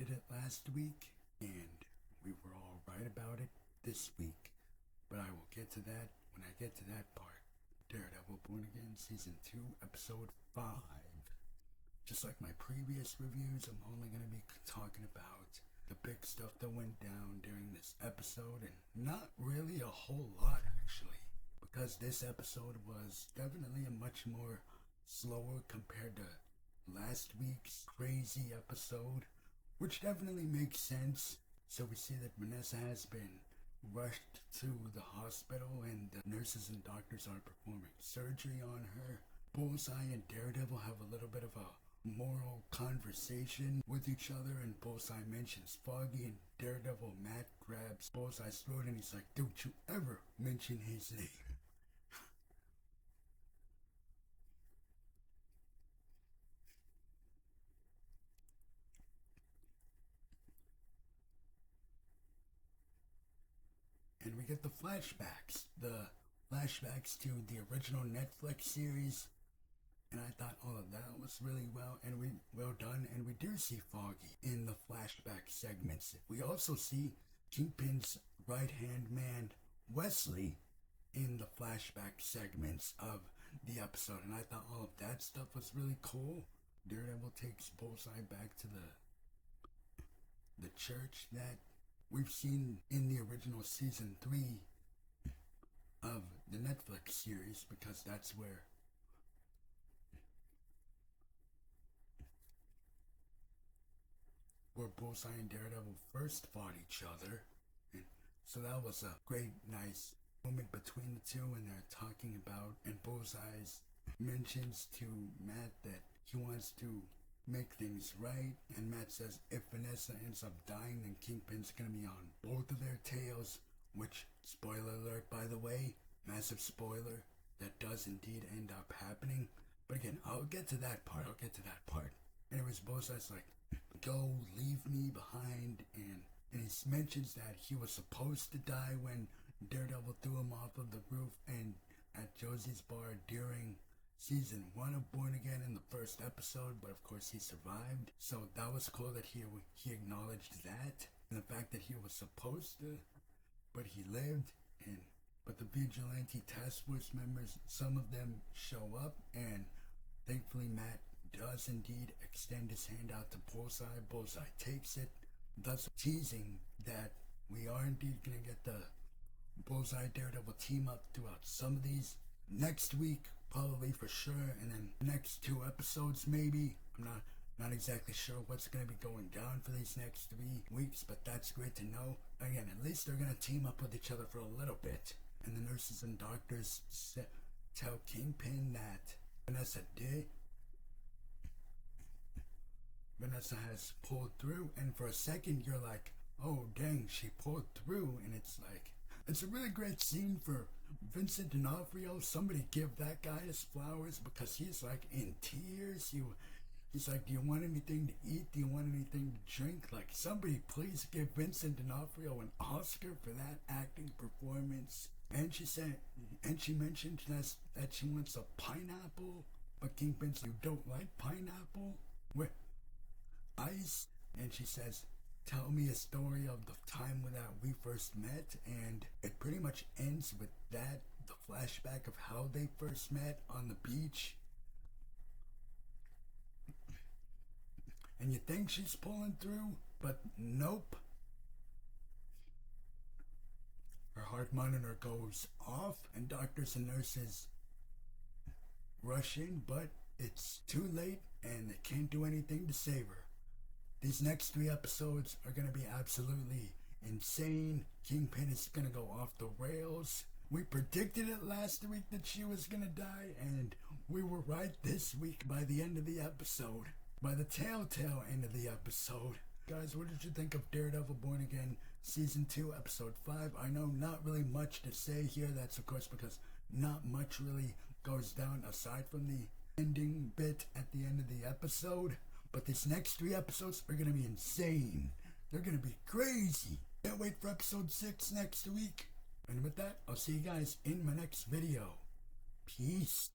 predicted it last week, and we were all right about it this week. But I will get to that when I get to that part. Daredevil Born Again Season 2, Episode 5. Just like my previous reviews, I'm only going to be talking about the big stuff that went down during this episode, and not really a whole lot actually, because this episode was definitely a much more slower compared to last week's crazy episode, which definitely makes sense. So we see that Vanessa has been rushed to the hospital, and the nurses and doctors are performing surgery on her. Bullseye and Daredevil have a little bit of a moral conversation with each other, and Bullseye mentions Foggy, and Daredevil Matt grabs Bullseye's throat and he's like, "Don't you ever mention his name." And we get the flashbacks to the original Netflix series, and I thought all of that was really well done. And we do see Foggy in the flashback segments. We also see Kingpin's right-hand man Wesley in the flashback segments of the episode, and I thought all of that stuff was really cool. Daredevil takes Bullseye back to the church that we've seen in the original season 3 of the Netflix series, because that's where Bullseye and Daredevil first fought each other. And so that was a great, nice moment between the two, and they're talking about, and Bullseye mentions to Matt that he wants to make things right, and Matt says if Vanessa ends up dying, then Kingpin's gonna be on both of their tails, which, spoiler alert by the way, massive spoiler, that does indeed end up happening. But again, I'll get to that part. Anyways, Bullseye's like, "Go, leave me behind," and he mentions that he was supposed to die when Daredevil threw him off of the roof and at Josie's bar during season 1 of Born Again in the first episode, but of course he survived. So that was cool that he acknowledged that, and the fact that he was supposed to, but he lived. But the vigilante task force members, some of them show up, and thankfully Matt does indeed extend his hand out to Bullseye. Bullseye takes it, thus teasing that we are indeed going to get the Bullseye Daredevil team up throughout some of these next week, probably for sure, and then next 2 episodes maybe. I'm not exactly sure what's going to be going down for these next 3 weeks, but that's great to know. Again, at least they're going to team up with each other for a little bit. And the nurses and doctors tell Kingpin that Vanessa has pulled through, and for a second you're like, oh dang, she pulled through. And it's like, it's a really great scene for Vincent D'Onofrio. Somebody give that guy his flowers, because he's like in tears. He's like, "Do you want anything to eat? Do you want anything to drink?" Like, somebody please give Vincent D'Onofrio an Oscar for that acting performance. And she mentioned that she wants a pineapple, but Kingpin says, "You don't like pineapple? Where ice?" And she says, "Tell me a story of the time that we first met," and it pretty much ends with that, the flashback of how they first met on the beach. And you think she's pulling through, but nope. Her heart monitor goes off, and doctors and nurses rush in, but it's too late, and they can't do anything to save her. These next 3 episodes are going to be absolutely insane. Kingpin is going to go off the rails. We predicted it last week that she was going to die, and we were right this week by the end of the episode. By the telltale end of the episode. Guys, what did you think of Daredevil Born Again Season 2, Episode 5? I know not really much to say here. That's of course because not much really goes down aside from the ending bit at the end of the episode. But these next 3 episodes are going to be insane. They're going to be crazy. Can't wait for episode 6 next week. And with that, I'll see you guys in my next video. Peace.